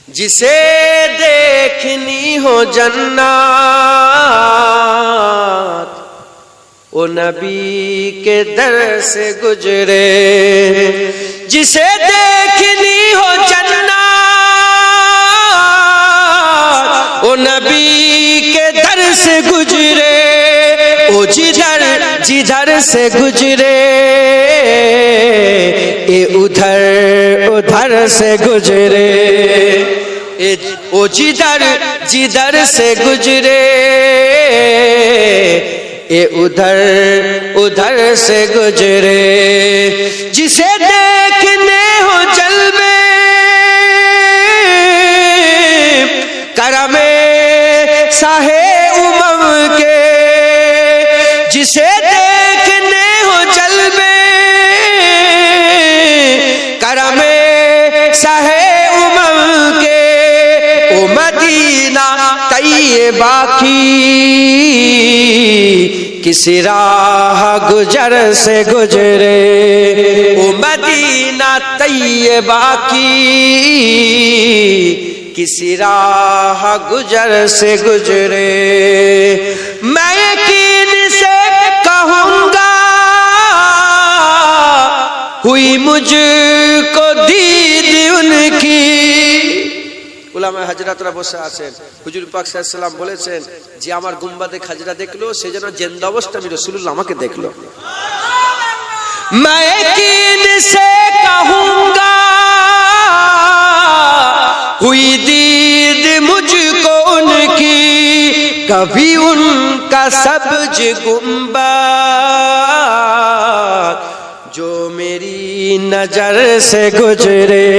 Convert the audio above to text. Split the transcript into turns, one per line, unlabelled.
जिसे देखनी हो जन्नत ओ नबी के दर से गुजरे। जिसे देखनी हो जन्नत ओ नबी के दर से गुजरे। ओ जिधर जिधर से गुजरे ए उधर उधर से गुजरे। ओ जिधर जिधर से गुजरे ए उधर उधर से गुजरे। जिसे देखने हो जलवे करमे साहे उमम के। जिसे देखने हो जलवे करमे साहे उमम के। ओ मदीना तैयबा की किसी राह गुजर से गुजरे। ओ मदीना तैयबा की किसी राह गुजर से गुजरे। मैं यकीन से कहूँगा हुई मुझको दीद उनकी। উলামা হাজরাতরা বসে আছেন, হুজুর পাক সাল্লাল্লাহু আলাইহি ওয়াসাল্লাম বলেছেন যে আমার গুম্বাদে খাজরা দেখলো সে যেন জিন্দা অবস্থায় আমি রাসূলুল্লাহ আমাকে দেখলো। मैं यकीन से कहूँगा हुई दीद मुझको उनकी। कभी उनका सब्ज गुंबद जो मेरी नजर से गुजरे।